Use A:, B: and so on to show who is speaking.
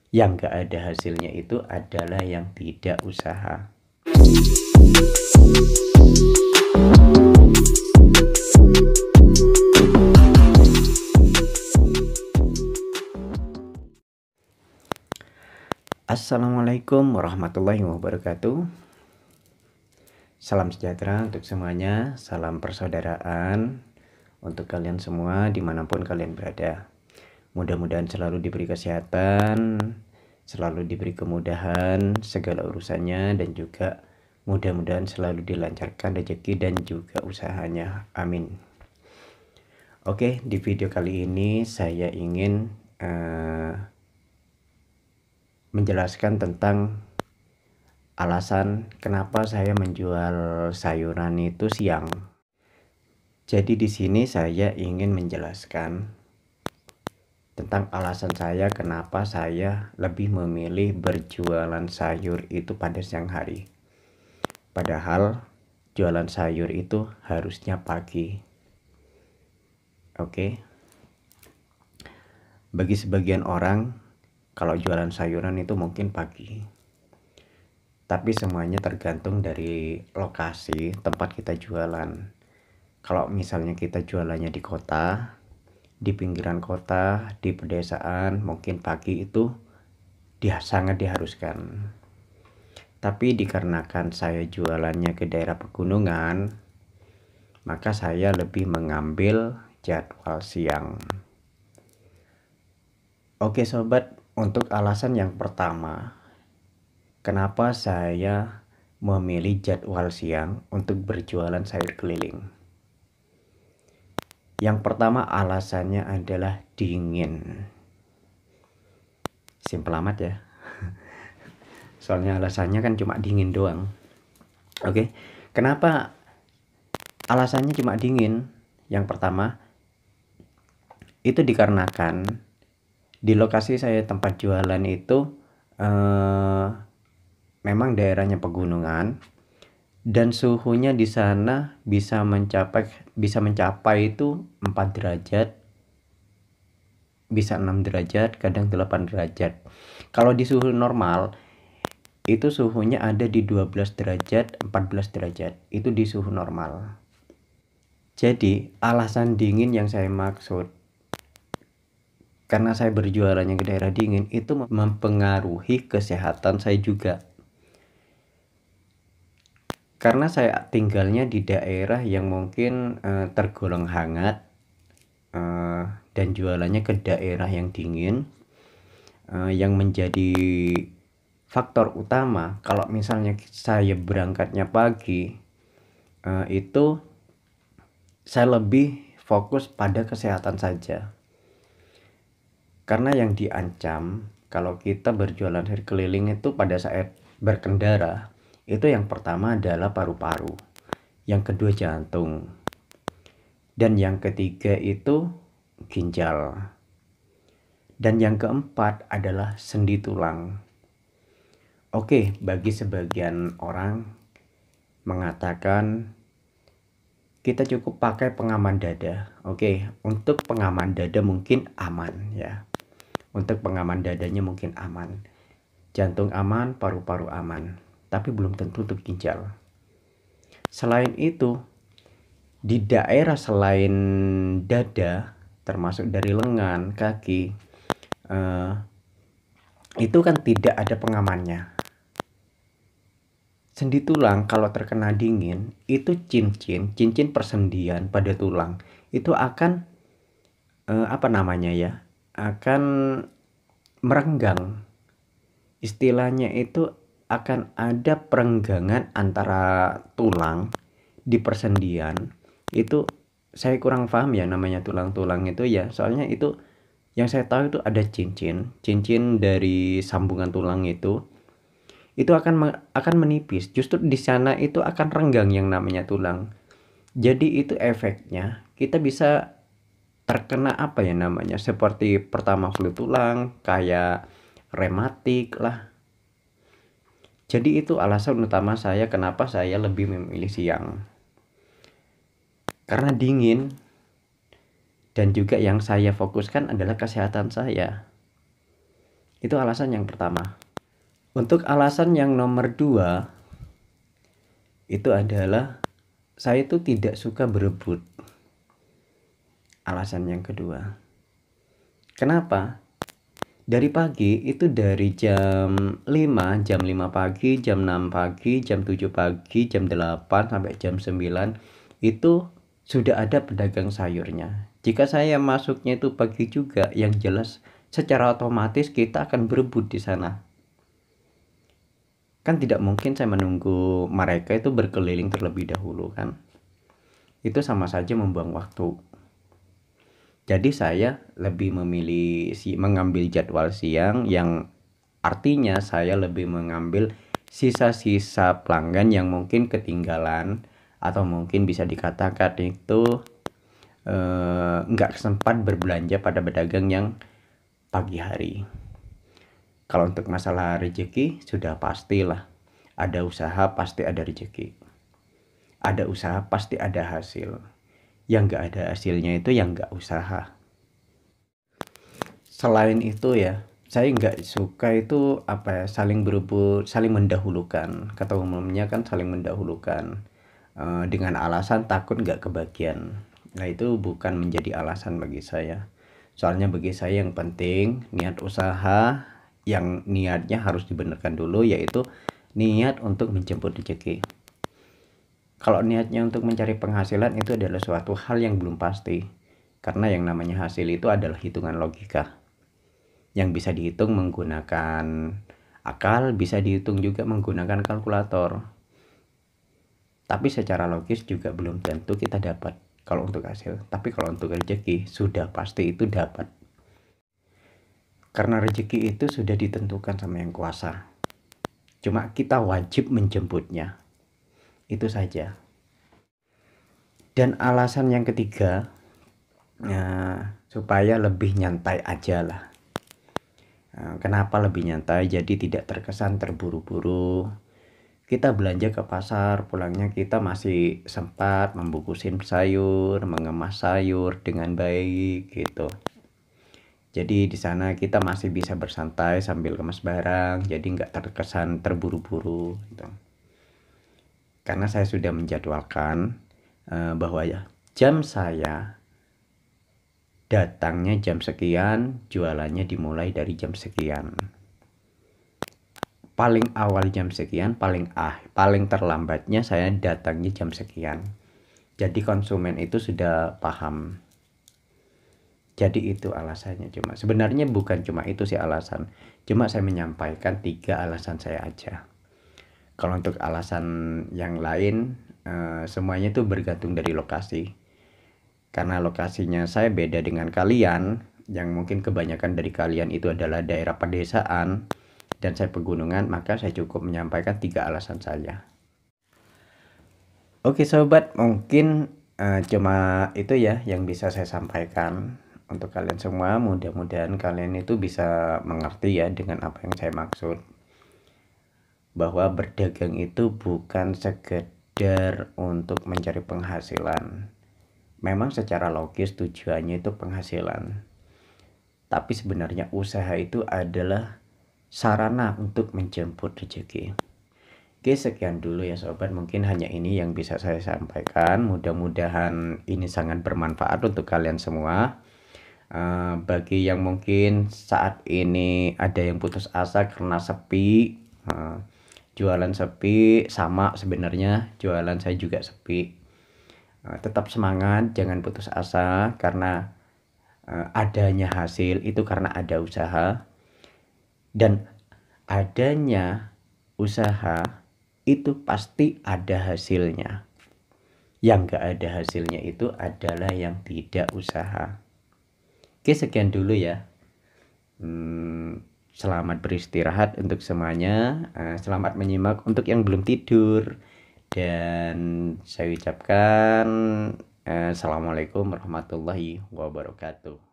A: Yang gak ada hasilnya itu adalah yang tidak usaha. Assalamualaikum warahmatullahi wabarakatuh. Salam sejahtera untuk semuanya, salam persaudaraan untuk kalian semua dimanapun kalian berada. Mudah-mudahan selalu diberi kesehatan, selalu diberi kemudahan segala urusannya, dan juga mudah-mudahan selalu dilancarkan rezeki dan juga usahanya. Amin. Oke, di video kali ini saya ingin menjelaskan tentang alasan kenapa saya menjual sayuran itu siang. Jadi di sini saya ingin menjelaskan tentang alasan saya kenapa saya lebih memilih berjualan sayur itu pada siang hari. Padahal jualan sayur itu harusnya pagi. Oke. Bagi sebagian orang, kalau jualan sayuran itu mungkin pagi. Tapi semuanya tergantung dari lokasi tempat kita jualan. Kalau misalnya kita jualannya di kota, di pinggiran kota, di pedesaan, mungkin pagi itu sangat diharuskan. Tapi dikarenakan saya jualannya ke daerah pegunungan, maka saya lebih mengambil jadwal siang. Oke sobat, untuk alasan yang pertama, kenapa saya memilih jadwal siang untuk berjualan sayur keliling? Yang pertama alasannya adalah dingin. Simpel amat ya. Soalnya alasannya kan cuma dingin doang. Oke. Kenapa alasannya cuma dingin? Yang pertama, itu dikarenakan di lokasi saya tempat jualan itu memang daerahnya pegunungan, dan suhunya di sana bisa mencapai itu 4 derajat, bisa 6 derajat, kadang 8 derajat. Kalau di suhu normal itu suhunya ada di 12 derajat, 14 derajat. Itu di suhu normal. Jadi alasan dingin yang saya maksud, karena saya berjualannya ke daerah dingin, itu mempengaruhi kesehatan saya juga. Karena saya tinggalnya di daerah yang mungkin tergolong hangat, dan jualannya ke daerah yang dingin, yang menjadi faktor utama kalau misalnya saya berangkatnya pagi, itu saya lebih fokus pada kesehatan saja. Karena yang diancam kalau kita berjualan sayur keliling itu pada saat berkendara, itu yang pertama adalah paru-paru, yang kedua jantung, dan yang ketiga itu ginjal, dan yang keempat adalah sendi tulang. Oke, bagi sebagian orang mengatakan kita cukup pakai pengaman dada. Oke, untuk pengaman dada mungkin aman ya. Untuk pengaman dadanya mungkin aman. Jantung aman, paru-paru aman. Tapi belum tentu untuk ginjal. Selain itu, di daerah selain dada, termasuk dari lengan, kaki, itu kan tidak ada pengamannya. Sendi tulang kalau terkena dingin, itu cincin persendian pada tulang itu akan akan merenggang. Istilahnya itu akan ada perenggangan antara tulang di persendian. Itu saya kurang paham ya namanya tulang-tulang itu ya. Soalnya itu yang saya tahu itu ada cincin dari sambungan tulang itu akan menipis. Justru di sana itu akan renggang yang namanya tulang. Jadi itu efeknya kita bisa terkena seperti pertama flu tulang, kayak rematik lah. Jadi itu alasan utama saya kenapa saya lebih memilih siang. Karena dingin, dan juga yang saya fokuskan adalah kesehatan saya. Itu alasan yang pertama. Untuk alasan yang nomor 2, itu adalah saya itu tidak suka berebut. Alasan yang kedua. Kenapa? Dari pagi itu dari jam 5 pagi, jam 6 pagi, jam 7 pagi, jam 8 sampai jam 9 itu sudah ada pedagang sayurnya. Jika saya masuknya itu pagi juga, yang jelas secara otomatis kita akan berebut di sana. Kan tidak mungkin saya menunggu mereka itu berkeliling terlebih dahulu kan. Itu sama saja membuang waktu. Jadi saya lebih memilih mengambil jadwal siang, yang artinya saya lebih mengambil sisa-sisa pelanggan yang mungkin ketinggalan atau mungkin bisa dikatakan itu nggak sempat berbelanja pada pedagang yang pagi hari. Kalau untuk masalah rezeki sudah pastilah, ada usaha pasti ada rezeki, ada usaha pasti ada hasil. Yang nggak ada hasilnya itu yang nggak usaha. Selain itu ya, saya nggak suka itu saling berebut, saling mendahulukan. Kata umumnya kan saling mendahulukan, dengan alasan takut nggak kebagian. Nah itu bukan menjadi alasan bagi saya. Soalnya bagi saya yang penting niat usaha, yang niatnya harus dibenarkan dulu, yaitu niat untuk menjemput rezeki. Kalau niatnya untuk mencari penghasilan itu adalah suatu hal yang belum pasti. Karena yang namanya hasil itu adalah hitungan logika. Yang bisa dihitung menggunakan akal, bisa dihitung juga menggunakan kalkulator. Tapi secara logis juga belum tentu kita dapat kalau untuk hasil. Tapi kalau untuk rezeki sudah pasti itu dapat. Karena rezeki itu sudah ditentukan sama yang kuasa. Cuma kita wajib menjemputnya. Itu saja. Dan alasan yang ketiga, supaya lebih nyantai aja lah. Kenapa lebih nyantai? Jadi tidak terkesan terburu-buru. Kita belanja ke pasar, pulangnya kita masih sempat membungkusin sayur, mengemas sayur dengan baik gitu. Jadi di sana kita masih bisa bersantai sambil kemas barang, jadi nggak terkesan terburu-buru gitu. Karena saya sudah menjadwalkan bahwa ya jam saya datangnya jam sekian, jualannya dimulai dari jam sekian. Paling awal jam sekian, paling terlambatnya saya datangnya jam sekian. Jadi konsumen itu sudah paham. Jadi itu alasannya. Cuma sebenarnya bukan cuma itu sih alasan. Cuma saya menyampaikan 3 alasan saya aja. Kalau untuk alasan yang lain, semuanya itu bergantung dari lokasi. Karena lokasinya saya beda dengan kalian, yang mungkin kebanyakan dari kalian itu adalah daerah pedesaan, dan saya pegunungan, maka saya cukup menyampaikan 3 alasan saya. Oke sobat, mungkin cuma itu ya yang bisa saya sampaikan untuk kalian semua. Mudah-mudahan kalian itu bisa mengerti ya dengan apa yang saya maksud. Bahwa berdagang itu bukan sekedar untuk mencari penghasilan. Memang secara logis tujuannya itu penghasilan. Tapi sebenarnya usaha itu adalah sarana untuk menjemput rezeki. Oke, sekian dulu ya sobat. Mungkin hanya ini yang bisa saya sampaikan. Mudah-mudahan ini sangat bermanfaat untuk kalian semua. Bagi yang mungkin saat ini ada yang putus asa karena sepi, jualan sepi, sama sebenarnya jualan saya juga sepi. Tetap semangat, jangan putus asa, karena adanya hasil itu karena ada usaha, dan adanya usaha itu pasti ada hasilnya. Yang gak ada hasilnya itu adalah yang tidak usaha. Oke, sekian dulu ya. Selamat beristirahat untuk semuanya. Selamat menyimak untuk yang belum tidur. Dan saya ucapkan Assalamualaikum warahmatullahi wabarakatuh.